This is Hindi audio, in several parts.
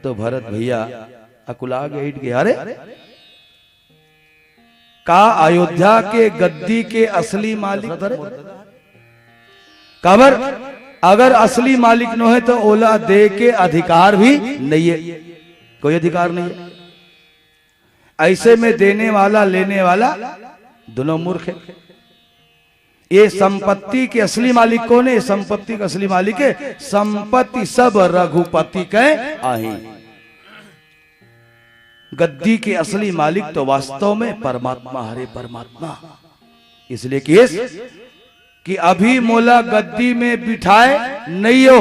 तो भरत भैया अकुला गए। अरे का अयोध्या के गद्दी के असली मालिक कबर, अगर असली मालिक न है तो ओला दे के अधिकार भी नहीं है, कोई अधिकार नहीं है। ऐसे में देने वाला लेने वाला दोनों मूर्ख है। ये संपत्ति के असली मालिक कौन है? संपत्ति का असली मालिक है संपत्ति सब रघुपति के आहे। गद्दी के असली मालिक तो वास्तव में परमात्मा, हरे परमात्मा। इसलिए कि अभी मोला गद्दी में बिठाए नहीं हो।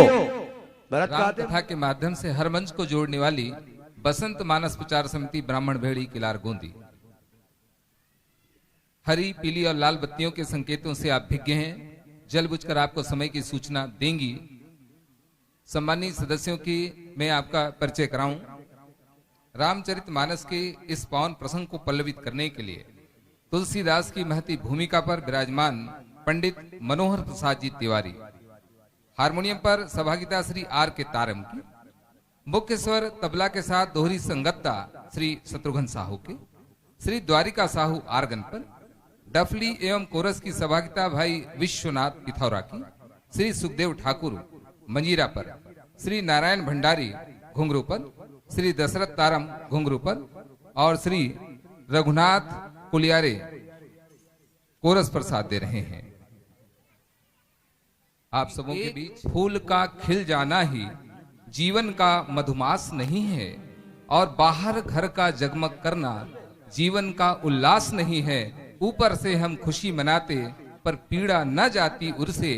भरत कथा के माध्यम से हर मंच को जोड़ने वाली बसंत मानस प्रचार समिति ब्राह्मण भेड़ी किलार गोंदी। हरी, पीली और लाल बत्तियों के संकेतों से आप भिज्ञ हैं। जल बुझकर आपको समय की सूचना देंगी। सम्मानित सदस्यों की मैं आपका परिचय कराऊं। रामचरितमानस के इस पावन प्रसंग को पल्लवित करने के लिए तुलसीदास की महती भूमिका पर विराजमान पंडित मनोहर प्रसाद जी तिवारी, हारमोनियम पर सहभागिता श्री आर के तारम की, मुख्य स्वर तबला के साथ दोहरी संगतता श्री शत्रुघ्न साहू के, श्री द्वारिका साहू आर्गन पर, डफली एवं कोरस की सहभागिता भाई विश्वनाथ पिथौरा की, श्री सुखदेव ठाकुर मंजीरा पर, श्री नारायण भंडारी घुंघरू पर, श्री दशरथ तारम घुंघरू पर और श्री रघुनाथ कुलियारे कोरस पर साथ दे रहे हैं। आप सबों के बीच फूल का खिल जाना ही जीवन का मधुमास नहीं है, और बाहर घर का जगमग करना जीवन का उल्लास नहीं है। ऊपर से हम खुशी मनाते पर पीड़ा न जाती उर से,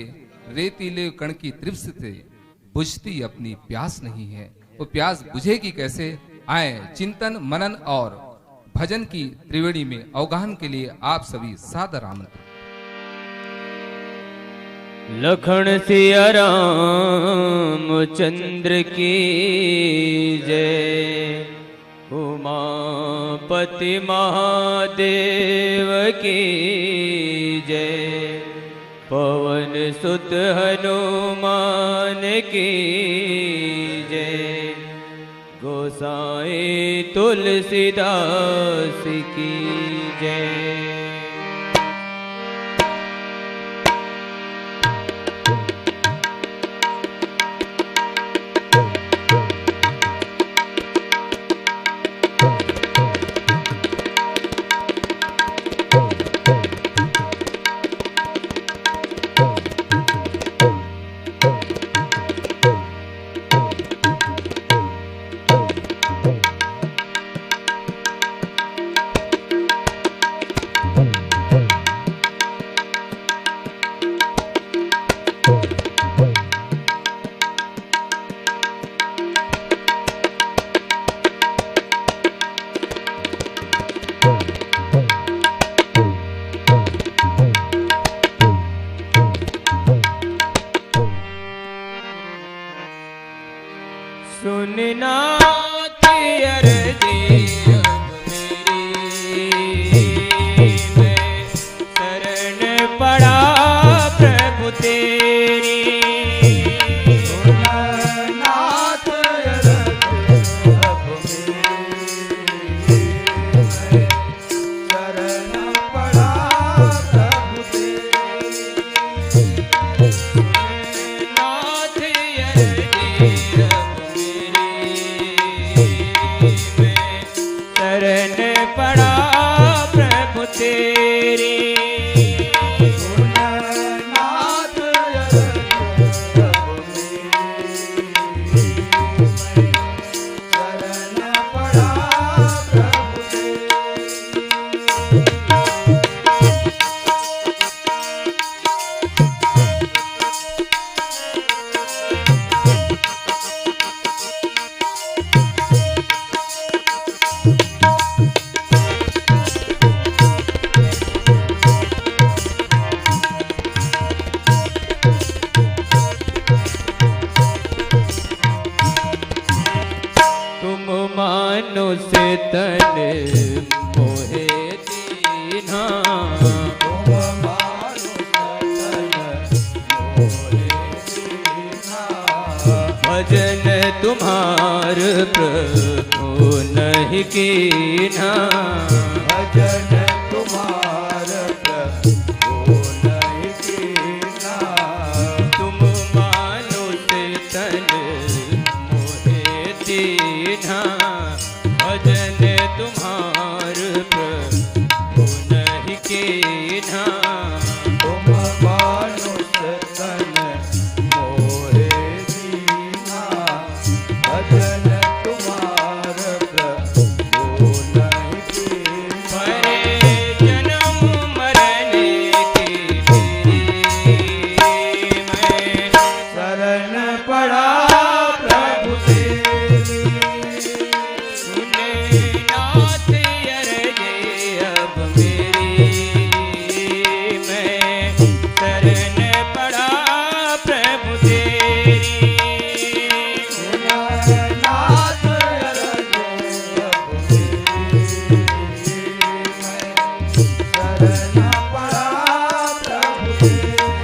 रेतीले कण की तृप्स से बुझती अपनी प्यास नहीं है। वो प्यास बुझेगी कैसे? आए चिंतन मनन और भजन की त्रिवेणी में अवगाहन के लिए आप सभी सादर आमंत्रित। लखन सिया राम चंद्र की जय, उमापति महादेव की जय, पवन सुत हनुमान की जय, गोसाई तुलसीदास की जय। सुनना मैं शरण पड़ा प्रभु तेरी, नाथ शरण पड़ा प्रभु शरण पड़ा प्रभु तेरी, नाथ शरण पड़ा प्रभु मानुष तन मोहे दीना, भजन तुम्हार प्रभु नहीं कीन्हा। भजन तुम्हार प्रभु नहीं कीन्हा। तुम मानुष तन मोहे दीन्हा। भजन तुम्हार प्रभु नहीं कीन्हा। तुम मानुष तन मोहे दीन्हा। भजन तुम्हार प्रभु नहीं कीन्हा। परे जन्म मरने की मेरी मैं शरण पड़ा प्रभु तेरी। सुने नाथ अरजे अब मेरी मैं शरण पड़ा प्रभु तेरी। नाथ अरजे अब मेरी मैं शरण पड़ा प्रभु तेरी।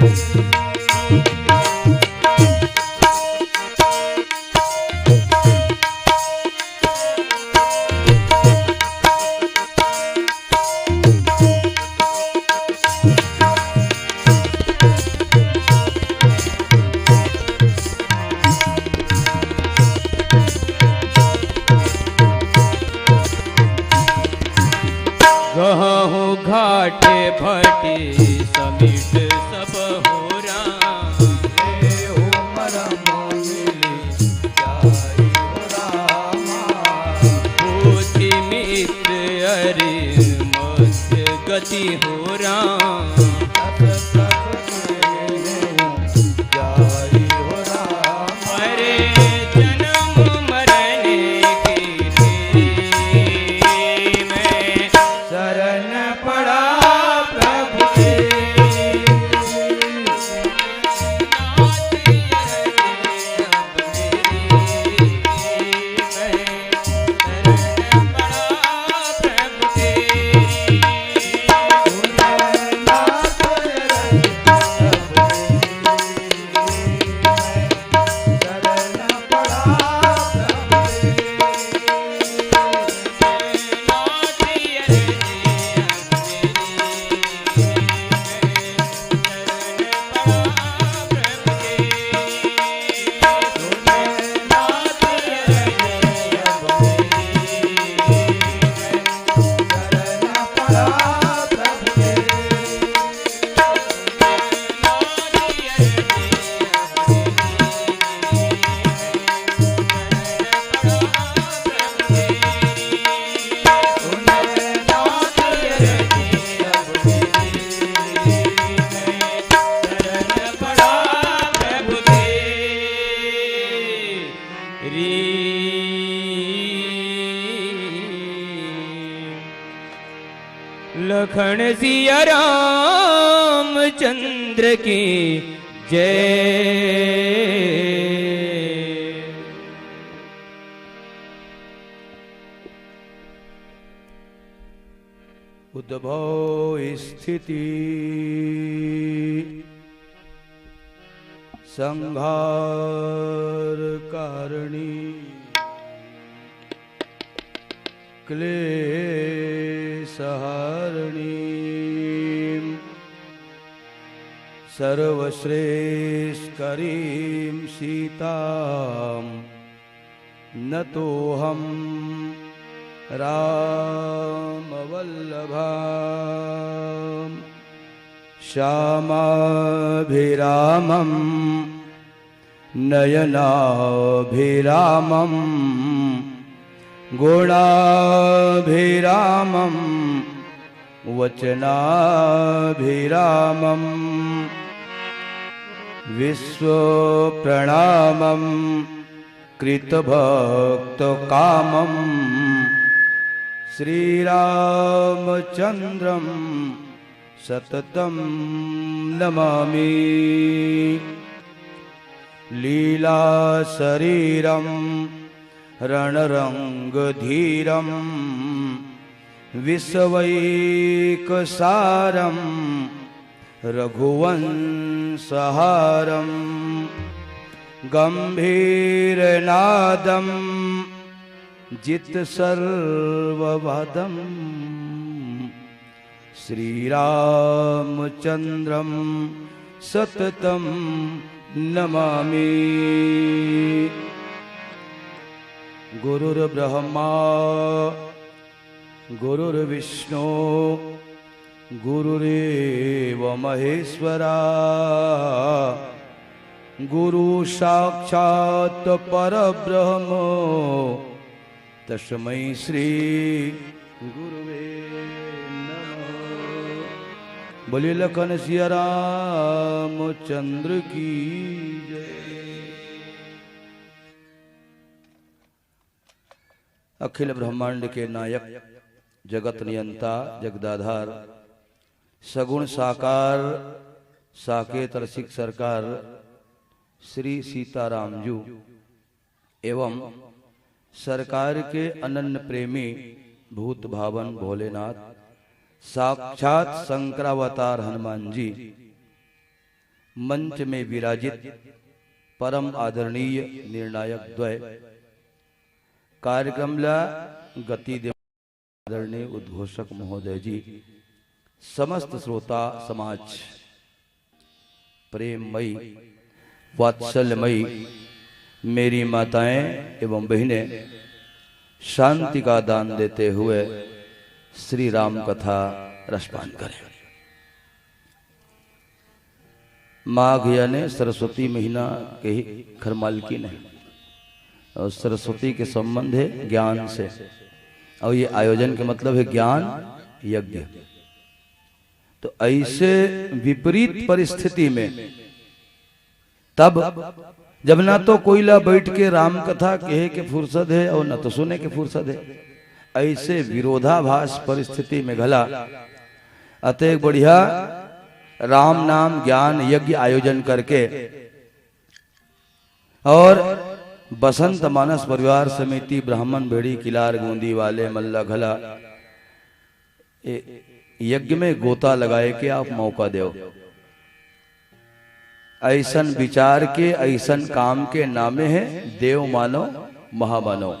गहूँ घाटे भटे समिट सब हो राम। देहु मरम मिली जाई हो रामा। पूछी मित्र अरे मस्त गति हो राम। जाई हो रामा। अरे जन्म मरने की मेरी मैं शरण पड़ा प्रभु तेरी। शरण पड़ा प्रभु लखन सिया रामचंद्र की जय। उद्भव स्थिति संहार कारिणी क्लेशहारिणी सर्वश्रेष्ठकरीं सीतां नतोऽहं रामवल्लभां श्यामाभिरामं नयनाभिरामं गुणाभिरामं वचनाभिरामं विश्वप्रणामं कृतभक्तकामं श्रीरामचन्द्रं सततं नमामि। लीलाशरीरं रणरङ्गधीरं विश्वैकसारं रघुवंशहारं गंभीरनादम जित सर्ववादम श्रीरामचंद्रम सततम नमामि। गुरुर्ब्रह्मा गुरुर्विष्णु गुरुरेव महेश्वरा गुरु साक्षात् परब्रह्म तस्मै श्री गुरुवे नमः। बोलिए लखन सिया रामचंद्र की जय। अखिल ब्रह्मांड के नायक जगत नियंता जगदाधार सगुण साकार साकेत रसिक सरकार श्री सीताराम जू एवं सरकार के अनन्य प्रेमी भूत भावन भोलेनाथ साक्षात शंकरावतार हनुमान जी मंच में विराजित परम आदरणीय निर्णायक द्वय कार्यक्रमला गति दे आदरणीय उद्घोषक महोदय जी समस्त श्रोता समाज प्रेममयी वात्सल्यमयी मेरी माताएं एवं बहनें शांति का दान देते हुए श्री राम कथा रसपान करें। माघ यानी सरस्वती महीना के ही खरमालकी नहीं और सरस्वती के संबंध है ज्ञान से और ये आयोजन के मतलब है ज्ञान यज्ञ। तो ऐसे विपरीत परिस्थिति में तब जब ना तो कोयला बैठ के राम कथा कहे के फुर्सत है और न तो सुने के फुर्सत है, ऐसे विरोधाभास परिस्थिति में घला अतः बढ़िया राम नाम ज्ञान यज्ञ आयोजन करके और बसंत मानस परिवार समिति ब्राह्मण भेड़ी किलार गोंदी वाले मल्ला घला यज्ञ में गोता लगाए के आप मौका दो। ऐसन विचार के ऐसन काम के नामे है देव मानव महामानव।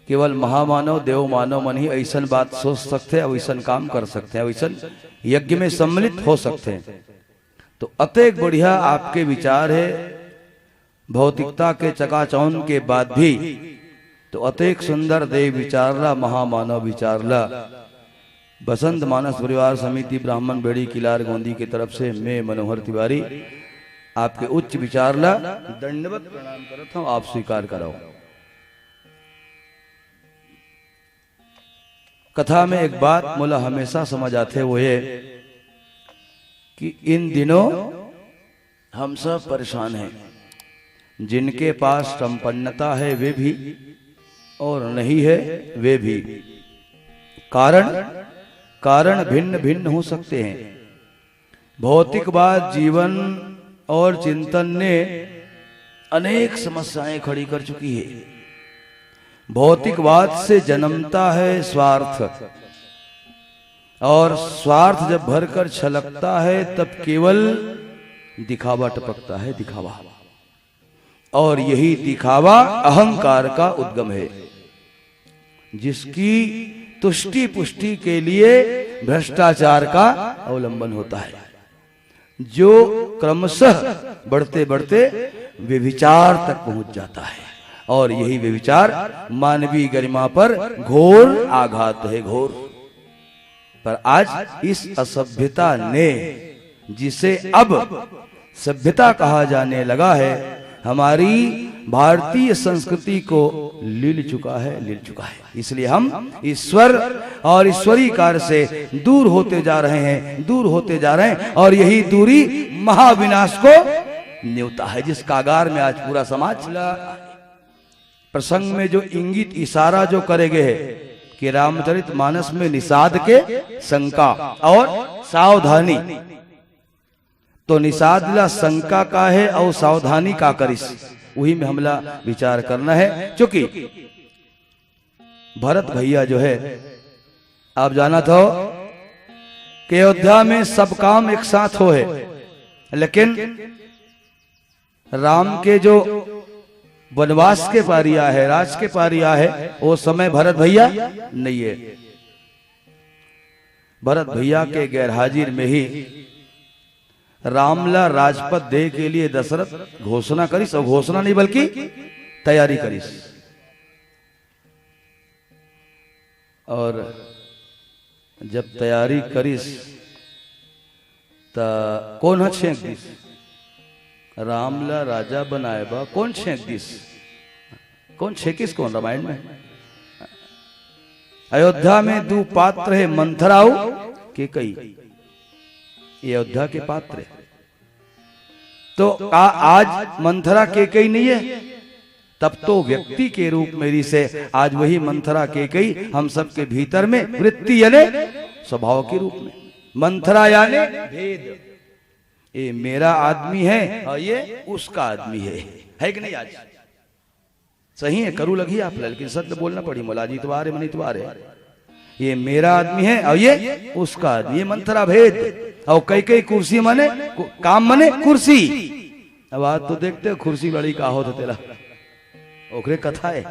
केवल महामानव देव मानव मन ही ऐसन बात सोच सकते हैं, ऐसन काम कर सकते हैं, ऐसन यज्ञ में सम्मिलित हो सकते हैं। तो अतेक बढ़िया आपके विचार है। भौतिकता के चकाचौंध के बाद भी तो अतेक सुंदर देव विचारला महामानव विचारला बसंत मानस परिवार समिति ब्राह्मण बेड़ी किलार गोंदी की तरफ से मैं मनोहर तिवारी आपके उच्च विचारला दंडवत प्रणाम करता हूं। आप स्वीकार कराओ। कथा में एक बात मोला हमेशा समझ आते वो ये कि इन दिनों हम सब परेशान हैं। जिनके पास संपन्नता है वे भी और नहीं है वे भी। कारण भिन्न भिन्न हो सकते हैं। भौतिकवाद जीवन और चिंतन ने अनेक समस्याएं खड़ी कर चुकी है। भौतिकवाद से जन्मता है स्वार्थ और स्वार्थ जब भरकर छलकता है तब केवल दिखावा टपकता है, दिखावा। और यही दिखावा अहंकार का उद्गम है जिसकी तुष्टि पुष्टि के लिए भ्रष्टाचार का अवलंबन होता है जो क्रमशः बढ़ते बढ़ते व्यभिचार तक पहुंच जाता है। और यही व्यभिचार मानवीय गरिमा पर घोर आघात है, घोर। पर आज इस असभ्यता ने जिसे अब सभ्यता कहा जाने लगा है हमारी भारतीय संस्कृति को लील चुका है। इसलिए हम ईश्वर और ईश्वरी कार्य से दूर होते जा रहे हैं और यही दूरी महाविनाश को न्योता है जिस कागार में आज पूरा समाज। प्रसंग में जो इंगित इशारा जो करे गए है कि रामचरित मानस में निषाद के शंका और सावधानी, तो निषादला शंका का है और सावधानी का करिस, वही में हमला विचार करना है। क्योंकि भरत भैया जो है आप जाना था कि अयोध्या में सब काम एक साथ हो है, लेकिन राम के जो वनवास के पारिया है, राज के पारिया है, वो समय भरत भैया नहीं है। भरत भैया के गैरहाजिर में ही रामला राजपद दे के लिए दशरथ घोषणा करिस, और घोषणा नहीं बल्कि तैयारी करिस। और जब तैयारी करिस त कौन है छेक दिस, रामला राजा बनाए बा कौन छेक दिस, कौन छेकिस कौन रामायण में। अयोध्या में दो पात्र है, मंथराऊ के कई, ये अयोध्या के पात्र है। तो आज मंथरा के कई नहीं है, तब तो व्यक्ति के रूप में से आज वही मंथरा के कई हम सबके भीतर में वृत्ति यानी स्वभाव के रूप में। मंथरा यानी भेद, ये मेरा आदमी है और ये उसका आदमी है कि नहीं। आज सही है, करू लगी आप, लेकिन सत्य बोलना पड़ी। मोलाजी इतवार है, मन इतवार है। ये मेरा आदमी है और ये उसका आदमी, ये मंथरा भेद। और कई कई कुर्सी माने काम माने कुर्सी। अब आज तो देखते हो कुर्सी बड़ी का हो तो तेरा ओकरे कथा है।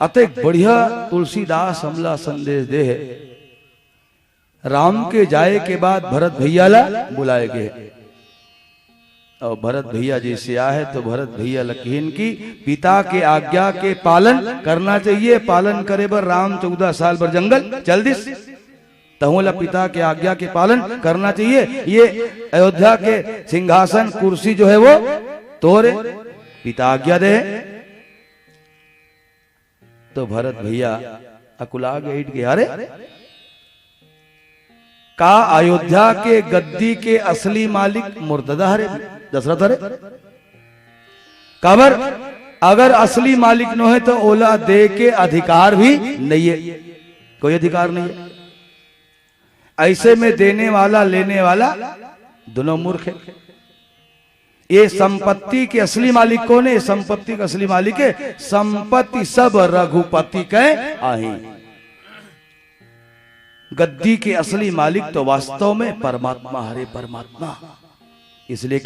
अतः बढ़िया तुलसीदास हमला संदेश दे है। राम के जाए के बाद भरत भैया ला बुलाए गए, और भरत भैया जैसे आए तो भरत भैया लकीन की पिता के आज्ञा के पालन करना चाहिए। पालन करे बर राम 14 साल पर जंगल चल दिस, तहुला पिता के आज्ञा के पालन करना चाहिए। ये अयोध्या के सिंहासन कुर्सी जो है वो तोरे पिता आज्ञा दे। तो भरत भैया अकुला गए, अरे का अयोध्या के गद्दी के असली मालिक मुर्तजा हरे दशरथ हरे। काबर अगर असली मालिक न है तो ओला दे के अधिकार भी नहीं है, कोई अधिकार नहीं है। ऐसे में देने वाला लेने वाला दोनों मूर्ख है। ये संपत्ति के असली मालिक कौन है? संपत्ति का असली मालिक है संपत्ति सब रघुपति के आही। गद्दी के असली मालिक तो वास्तव में परमात्मा हरे परमात्मा। इसलिए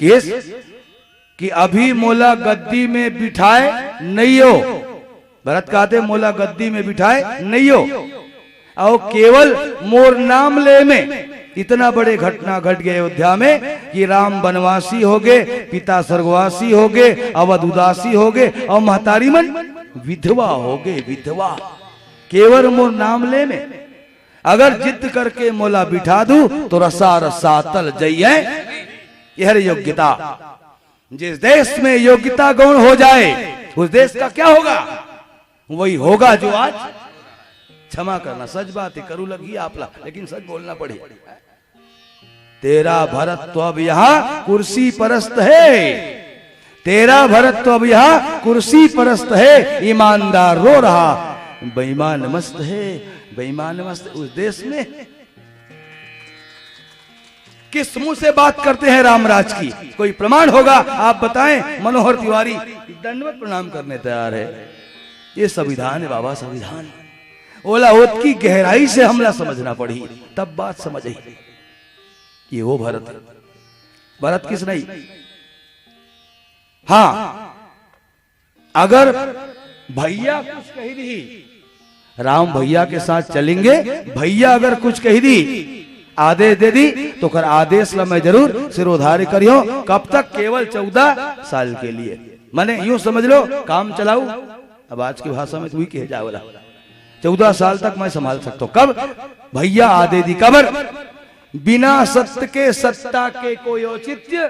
कि अभी मोला गद्दी में बिठाए नहीं हो, भरत कहते मोला गद्दी में बिठाए नहीं हो, और केवल मोर नाम ले में इतना बड़े घटना घट गए अयोध्या में कि राम वनवासी हो गए, पिता स्वर्गवासी हो गए, अवध उदासी हो गए, और महतारी मन विधवा हो गए। विधवा केवल मोर नाम ले में अगर जिद करके मोला बिठा दूं तो रसा रसा तल जाइए। यह योग्यता, जिस देश में योग्यता गौण हो जाए उस देश का क्या होगा? वही होगा जो आज क्षमा करना। सच बात है, करू लगी आपला, लेकिन सच बोलना पड़े। तेरा भरत तो अब यहाँ कुर्सी परस्त है, तेरा भरत तो अब यहाँ कुर्सी परस्त है। ईमानदार रो रहा, बेईमान मस्त है, बेईमान मस्त। उस देश में किस मुंह से बात करते हैं रामराज की? कोई प्रमाण होगा आप बताएं। मनोहर तिवारी दंडवत प्रणाम करने तैयार है। ये संविधान है बाबा, संविधान। ओला ओत की गहराई से हमला समझना पड़ी, तब बात समझ आई। ये वो भरत है। भरत किस नहीं? हाँ, अगर भैया कुछ कही दी, राम भैया के साथ चलेंगे, भैया अगर कुछ कही दी, आदेश दे दी, तो कर आदेश ला मैं जरूर सिरोधार्य करियो। कब तक? केवल 14 साल के लिए। माने यूं समझ लो काम चलाऊ। अब आज की भाषा में तू ही कह जावला, 14 साल तक मैं संभाल सकता हूं। कब? भैया आदे दी कबर। बिना सत्य के सत्ता के कोई औचित्य।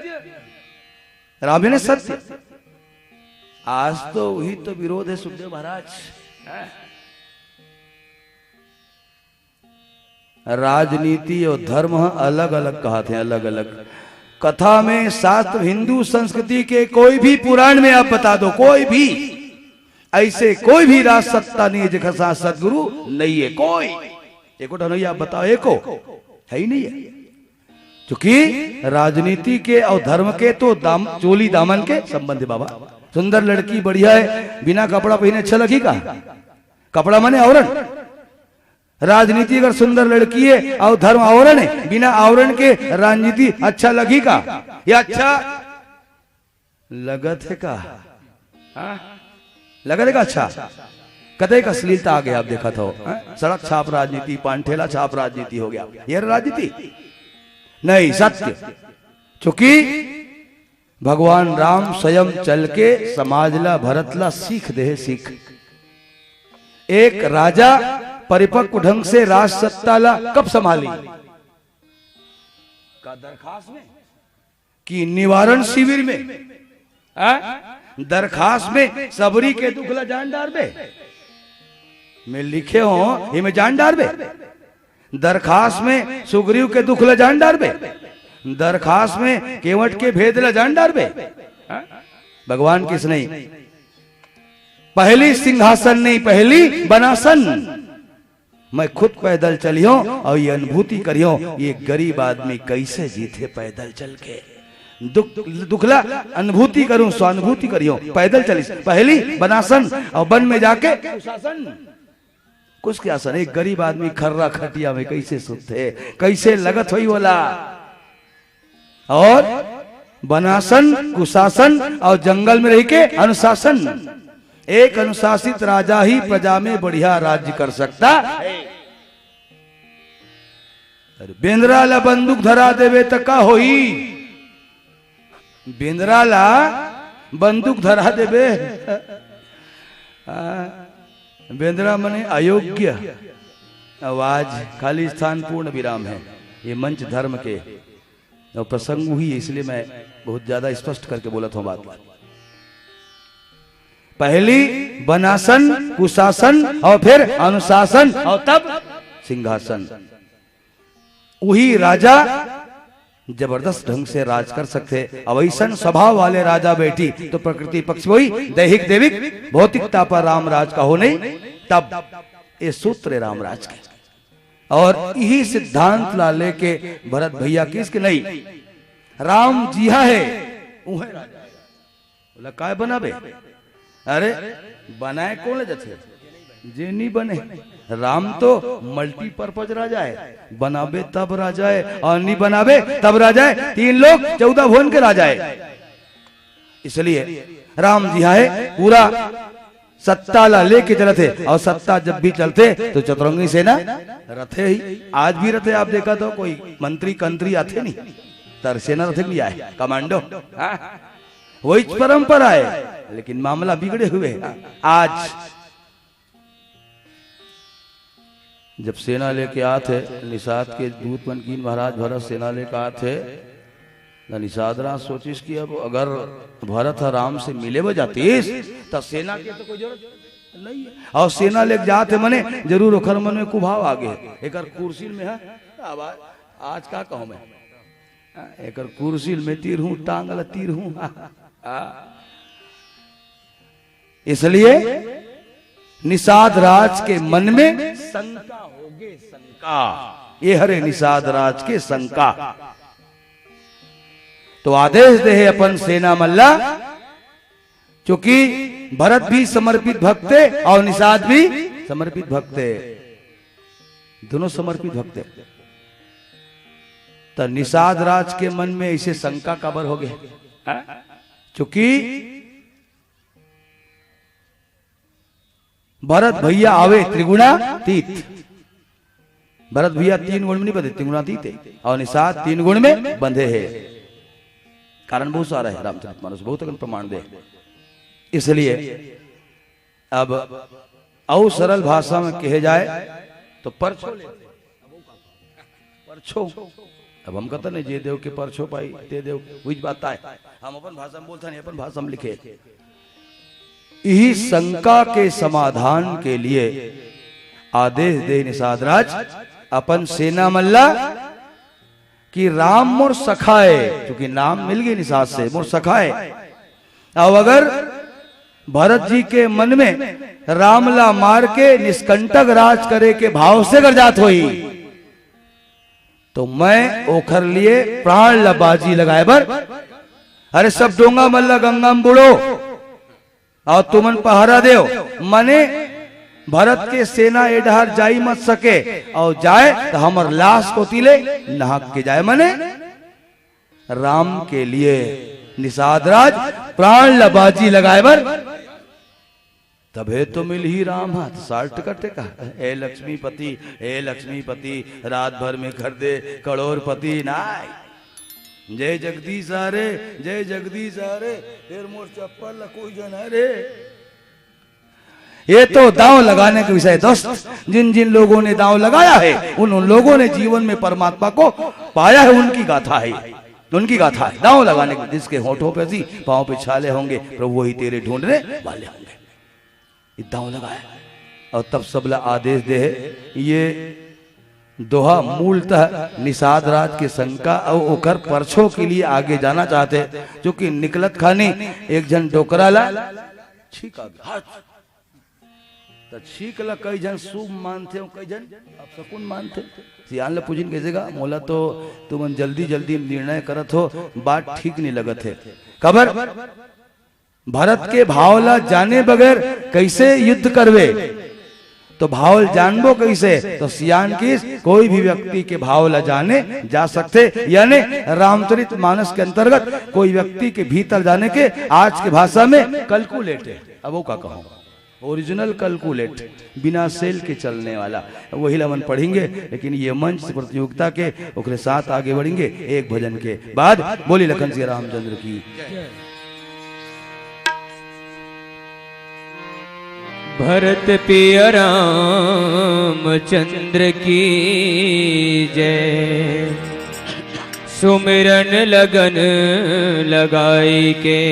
राम ने सत्य। आज तो वही तो विरोध है सुखदेव महाराज। राजनीति और धर्म अलग अलग कहते हैं, अलग अलग। कथा में शास्त्र हिंदू संस्कृति के कोई भी पुराण में आप बता दो, कोई भी ऐसे कोई भी राज सत्ता नहीं है जिसका सदगुरु नहीं है। कोई एको नहीं, आप बताओ एको है ही नहीं है। क्योंकि राजनीति के और धर्म के तो चोली दामन के संबंध है बाबा। सुंदर लड़की बढ़िया है, बिना कपड़ा पहने अच्छा लगेगा? कपड़ा माने औरत। राजनीति अगर सुंदर लड़की है और धर्म आवरण है, बिना आवरण के राजनीति अच्छा लगी का या अच्छा लगत है का? लगत है का? अच्छा कदे का अश्लीलता आ गया। आप देखा था सड़क छाप राजनीति, पानठेला छाप राजनीति हो गया। यह राजनीति नहीं, सत्य। चूंकि भगवान राम स्वयं चल के समाजला भरतला सीख दे, सीख। एक राजा परिपक्व ढंग से राज सत्ताला कब संभाली? का दरखास्त में कि निवारण शिविर में? दरखास्त में सबरी के दुखला जान डारबे में लिखे हो, ये में जान डारबे। दरखास्त में सुग्रीव के दुखला जान डारबे। दरखास्त में केवट के भेदला जान डारबे। भगवान किस नहीं? पहली सिंहासन नहीं, पहली बनासन। मैं खुद पैदल चलियो और ये अनुभूति करियो, ये गरीब आदमी कैसे जीते पैदल चल के। दुखला अनुभूति करूं, स्वानुभूति करियो, पैदल चली। पहली बनासन और वन में जाके कुशासन। कुछ क्या आसन? एक गरीब आदमी खर्रा खटिया में कैसे सुते, कैसे लगत हुई बोला। और बनासन, कुशासन और जंगल में रह के अनुशासन। एक अनुशासित राजा ही प्रजा में बढ़िया राज्य कर सकता। बेंद्राला बंदूक धरा देवे तो का होई? बेंद्राला बंदूक धरा देवे, बेंद्रा मने अयोग्य आवाज, खाली स्थान पूर्ण विराम है। ये मंच धर्म के और प्रसंग हुई, इसलिए मैं बहुत ज्यादा स्पष्ट करके बोला था बात। पहली बनासन, कुशासन और फिर अनुशासन और तब सिंहासन। वही राजा जबरदस्त ढंग से राज कर सकते। अवैसन स्वभाव वाले राजा बैठी तो प्रकृति पक्ष वही दैहिक देविक भौतिकता पर राम राज का हो नहीं, तब ये सूत्र है राम राज के। और यही सिद्धांत ला लेके भरत भैया किसके नहीं, राम जिया है वो है राजा। बोला काय बनाबे? अरे बनाए कौन जथे जे नहीं बने। राम तो मल्टीपर्पज राजा है, बनाबे तब राजा है और नहीं बनाबे तब राजा है। 3 लोग 14 भुवन के राजा है। इसलिए राम जी है पूरा सत्ता ला लेके चलते। और सत्ता जब भी चलते तो चतुरंगी सेना रथे ही। आज भी रथे, आप देखा तो कोई मंत्री कंत्री आते नहीं, तर सेना रथे नहीं आए, कमांडो। वही परंपरा है, लेकिन मामला बिगड़े हुए। आज जब सेना लेके आते, निषाद के दूत मनकीन महाराज भरत सेना लेके आते, निषाद राज सोचिस कि अब अगर भरत राम से मिले वो जातीस तो सेना के तो कोई जरूरत नहीं है। और सेना लेके जाते मने जरूर ओखर मन में कुभाव आगे एक कुर्सी में है। आज का कहूं मैं, एक कुर्सी में तीर हूं, टांगल तीर हूं। इसलिए निषाद राज के मन में शंका होगे, शंका। ये हरे निषाद राज के शंका। तो आदेश दे अपन सेना मल्ला, क्योंकि भरत भी समर्पित भक्त है और निषाद भी समर्पित भक्त है, दोनों समर्पित भक्त है। तो निषाद राज के मन में ऐसे शंका काबर हो गए, क्योंकि भरत भैया आवे त्रिगुणातीत। भरत भैया 3 गुण में नहीं बंधे, त्रिगुणातीत है। और निषाद 3 गुण में बंधे हैं। कारण बहुत सारा है, रामचरितमानस बहुत अगल प्रमाण दे। इसलिए अब और सरल भाषा में कहे जाए तो परछो अब हम कहते नहीं जे देव के परछो पाई ते देव हुई बात है। हम अपन भाषा में बोलते नहीं, अपन भाषा में लिखे। यही शंका के समाधान के लिए आदेश दे निषाद राज अपन सेना मल्ला कि राम मोर सखा है, क्योंकि नाम मिल गए निषाद से, मोर सखा है। अब अगर भरत जी के मन में रामला मार के निष्कंटक राज करे के भाव से गर्जात हुई तो मैं ओखर लिए प्राण लबाजी लगाए बर। अरे सब डोंगा मल्ला गंगा में बुड़ो और तुमन पहारा देव। मने भरत के सेना एडहर जाई मत सके और जाए तो हमर लाश को तिले नहक के जाए मने राम के लिए निषाद राज प्राण लबाजी लगाए बर तबे तो मिल ही राम हाथ साल्ट करते कहा ए लक्ष्मीपति रात भर में कर दे करोड़पति नाय जय जगदीश रे फिर मोर चप्पल कोई जन है रे। ये तो दांव लगाने का विषय दोस्त, जिन जिन लोगों ने दांव लगाया है उन लोगों ने जीवन में परमात्मा को पाया है, उनकी गाथा है, उनकी गाथा है। दांव लगाने की, जिसके होठों पे सी पांव पे छाले होंगे प्रभु वही तेरे ढूंढने वाले होंगे। दांव लगाया और तब सबला आदेश दे ये दोहा मूलतः निषाद राज के शंका और ओकर परछो के लिए आगे जाना चाहते, क्योंकि निकलत खानी एक जन डोकरा ला छीक आ गया, तो छीक ला कई जन शुभ मानते कई जन अपशकुन मानते। सियान ला पूजन कैसेगा मोला तो तुम जल्दी जल्दी निर्णय करत हो, बात ठीक नहीं लगत है। खबर भरत के भावला जाने बगैर कैसे युद्ध करवे, तो भावल जानबो कैसे, तो सियान की कोई भी व्यक्ति के भावला जाने जा सकते, यानी रामचरित मानस के अंतर्गत कोई व्यक्ति के भीतर जाने के आज के भाषा में कैलकुलेट है। अब वो का कहूँ ओरिजिनल कैलकुलेट बिना सेल के चलने वाला वही लमन पढ़ेंगे, लेकिन ये मंच प्रतियोगिता के ओकरे साथ आगे बढ़ेंगे एक भजन के बाद। बोली लखन श्री रामचंद्र की। भरत पिय रामचंद्र की जय। सुमिरन लगन लगाई के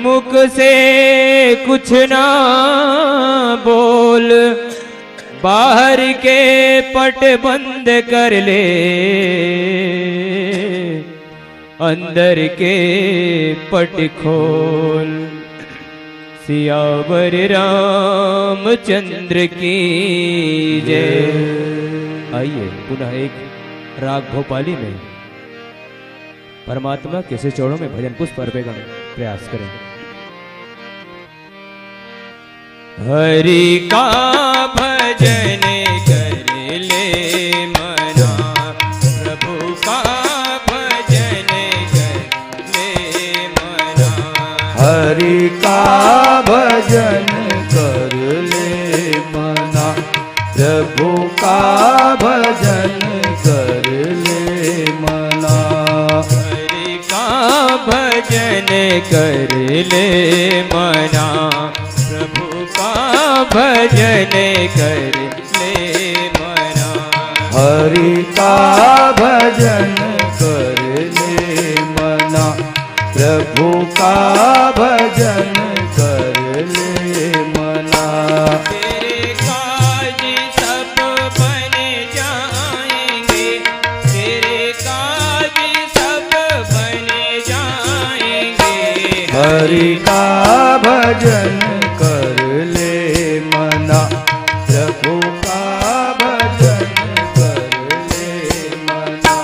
मुख से कुछ ना बोल, बाहर के पट बंद कर ले, अंदर के पट खोल। सियावर रामचंद्र की जय। आइए पुनः एक राग भोपाली में परमात्मा के से चौड़ों में भजन पुष्प अर्पण का प्रयास करें। हरि का भजन कर ले मना, प्रभु का भजन कर ले मना। हरि का भजन कर ले मना, प्रभु का भजन कर ले मना। हरि का भजन कर ले मना, प्रभु का भजन कर ले मना। हरि का भजन कर ले मना, प्रभु का भजन कर ले मना। तेरे काज सब बन जाएंगे, तेरे काज सब बन जाएंगे। हरि का भजन कर ले मना, प्रभु का भजन कर ले मना।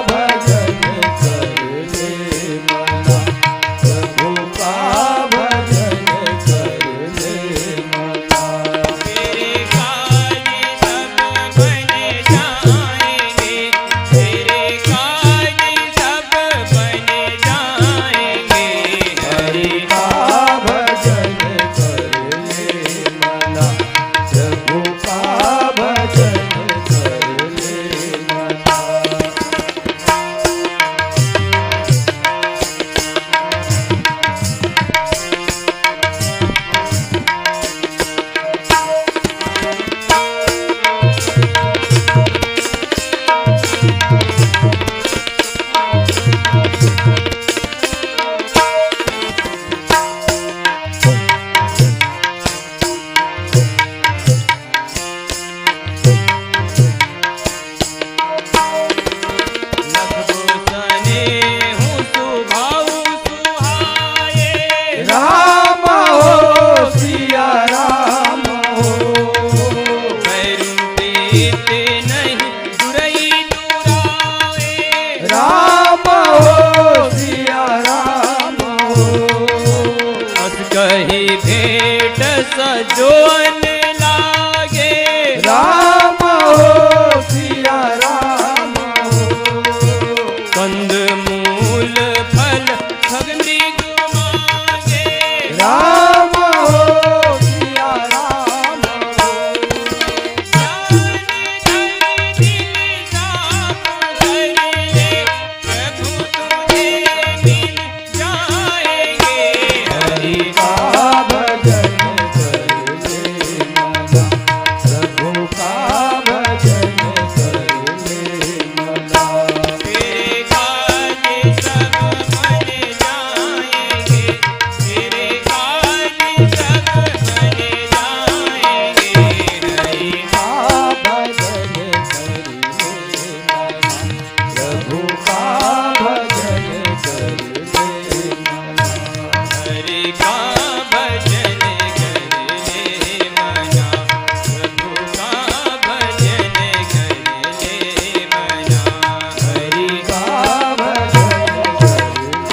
भजन जो अन लागे राम हो सिया राम हो। कंद मूल फल खगनी मांगे राम हो सिया राम हो। हरि का भजन कर ले मना, प्रभु का भजन कर ले मना। तेरे काज सब मन जाएंगे, तेरे काज सब मन जाएंगे। हरि का भजन कर ले मना, प्रभु का भजन कर ले मना। हरि का भजन कर ले मना, प्रभु का भजन कर ले मना। हरि का भजन कर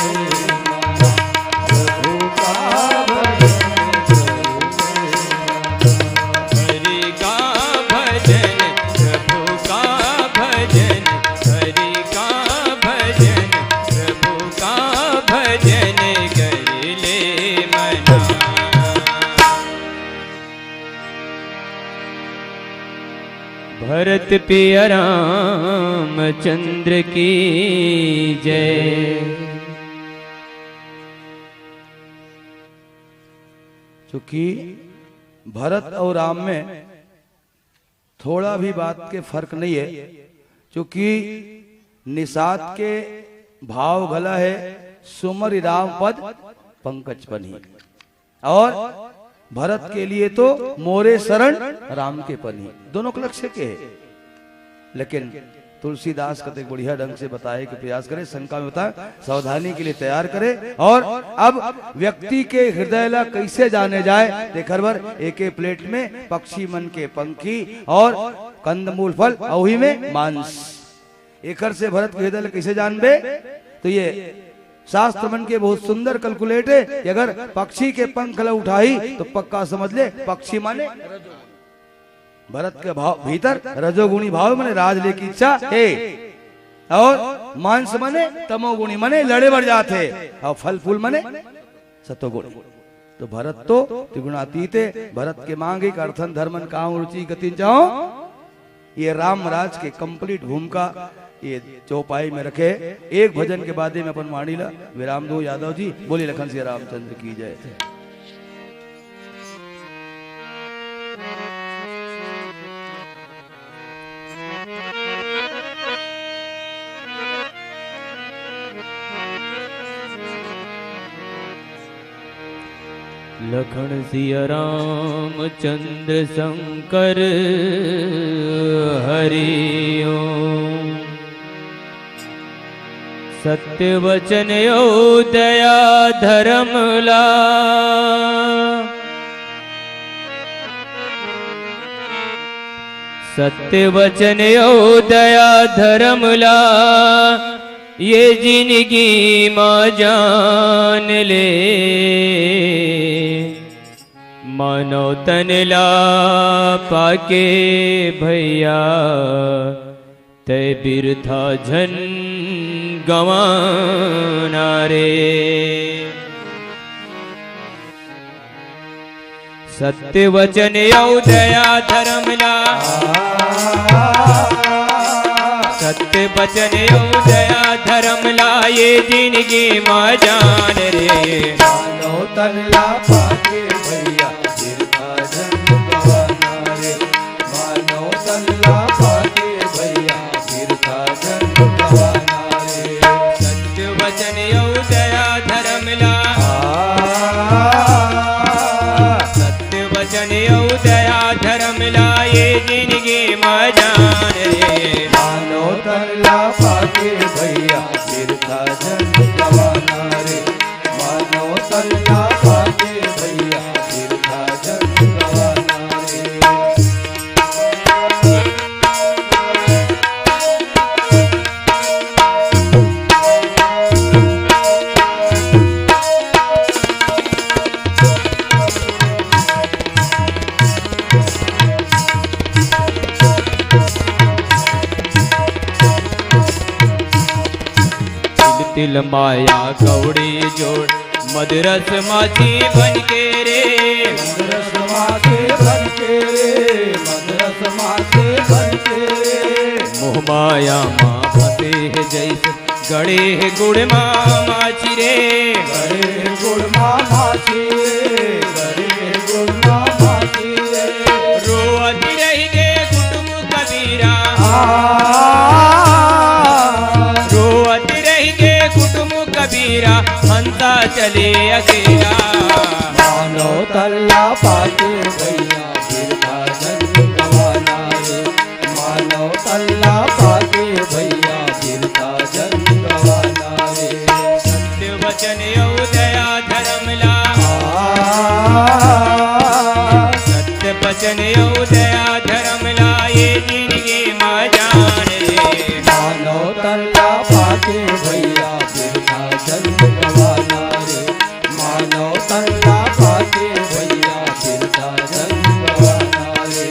ले मना, प्रभु का भजन कर ले मना। हरि का भजन, प्रभु का भजन, हरि का भजन, प्रभु का भजन कर ले मना। भरत पिया रामचंद्र की जय। चूंकि भरत और राम में थोड़ा भी बात के फर्क नहीं है, क्योंकि निषाद के भाव भला है सुमरि राम पद पंकज पनी, और भरत के लिए तो मोरे शरण राम के पनी, दोनों के लक्ष्य के है। लेकिन तुलसीदास कहते बढ़िया ढंग से बताए कि प्रयास करे, शंका में बताए, सावधानी के लिए तैयार करे। और अब व्यक्ति के हृदय ला कैसे जाने जाए, देखर भर एक प्लेट में पक्षी मन के पंखी और कंदमूल फल औही में मांस, एकर से भरत के हृदय ला कैसे जानबे। तो ये शास्त्र मन के बहुत सुंदर कैलकुलेट है कि अगर पक्षी के पंख ला उठाई तो पक्का समझ ले पक्षी माने भरत के भाव भीतर रजोगुणी भाव माने राजले की इच्छा है, और मांस माने तमोगुणी माने लड़े बढ़ जाते, और फल फूल माने सतोगुणी। तो भरत तो त्रिगुणातीत है। भरत के मांगे का अर्थन धर्मन काम रुचि गति चाहो, ये राम राज के कंप्लीट भूमिका ये चौपाई में रखे। एक भजन के बाद में अपन वाणी ला विराम दो। यादव जी बोली लखन सिया रामचंद्र की जय। लखन सिया रामचंद्र शंकर हरि ओम। सत्य वचन यो दया धर्मला, सत्य वचन यो दया धर्मला, ये जिंदगी माँ जान ले। मानो तनला पाके भैया, तय बिरथा झन गवाना रे। सत्य वचन यौ दया धर्मला, सत्य वचन यौ दया धर्मला, ये जिंदगी माँ जान रे। मानो तनला पाके भैया बिरथा झन गवाना रे। मानो तनला पाके भैया बिरथा झन गवाना रे। सत्य वचन यौ दया धर्मला, सत्य वचन यौ दया धर्मला, ये जिंदगी माँ जान रे। मानो तनला पाके भैया बिरथा झन गवाना रे। मानो तनला पाके भैया बिरथा तिल माया कौड़ी जोड़ मदरस माची बन के रे मदरस माथे बन के रे मदरस माथे बन के रे मोह माया माँ फंसे है जैसे गड़े है गुड़ माची रे गरे गुड़ माची रे गरे गुड़ माची रे रोअती रही गे कुटुंब कबीरा रोअती रही गे कुटुंब कबीरा हंसा चले अकेला मानो तल्ला पाके भैया गिरता जन गवाना रे मानो तल्ला पाके भैया गिरता जन गवाना रे सत्य वचन यौ दया धर्मला सत्य वचन यौ दया धर्मला ये जिंदगी माँ जान रे मानो तल्ला पाके भैया गिरता जन गवाना रे मानो तल्ला पाके भैया गिरता जन गवाना रे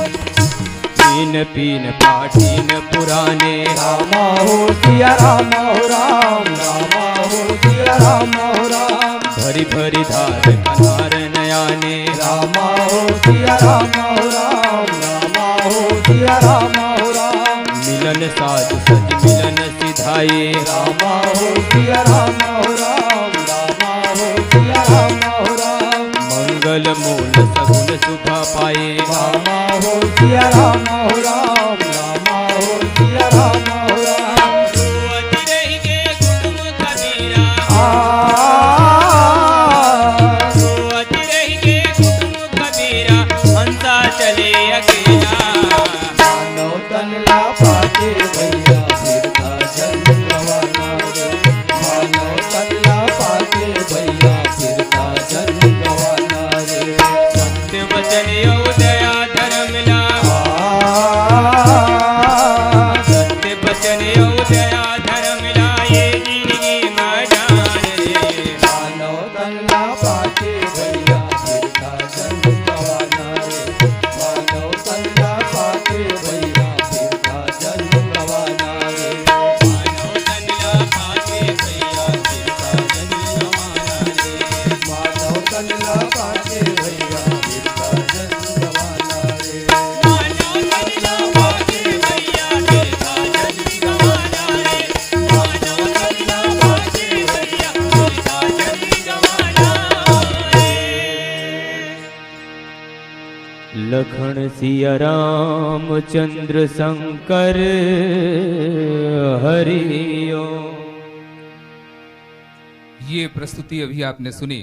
पीन पीन पाटीन पुराने रामा हो सिया रामा हो राम रामा हो सिया रामा हो राम भरी भरी धार कनार नयाने रामा हो सिया रामा हो राम रामा हो सिया रामा हो राम मिलन साधु सज मिलन सिधाए रामा हो सिया रामा हो राम रामा हो सिया रामा हो राम मंगल मूल सगुन शुभा पाए रामा हो सिया रामा हो राम रामा हो सिया रामा हो राम रोअती रही गे कुटुंब कबीरा रोअती रही गे कुटुंब कबीरा हंसा चले अकेला मानो तल्ला पाके भैया गिरता जन गवाना रे मानो तल्ला पाके भैया गिरता जन गवाना रे सत्य वचन यौ दया धर्मला सत्य वचन यौ दया धर्मला ये जिंदगी माँ जान रे मानो तल्ला पाके भैया गिरता जन गवाना रे मानो तल्ला पाके भैया गिरता जन गवाना रे मानो तल्ला पाके भैया गिरता जन गवाना रे मानो तल्ला पाके भैया गिरता जन गवाना रे मानो तल्ला पाके भैया गिरता जन गवाना रे मानो तल्ला पाके भैया गिरता जन गवाना रे लखन सिया रामचंद्र शंकर हरिओ। ये प्रस्तुति अभी आपने सुनी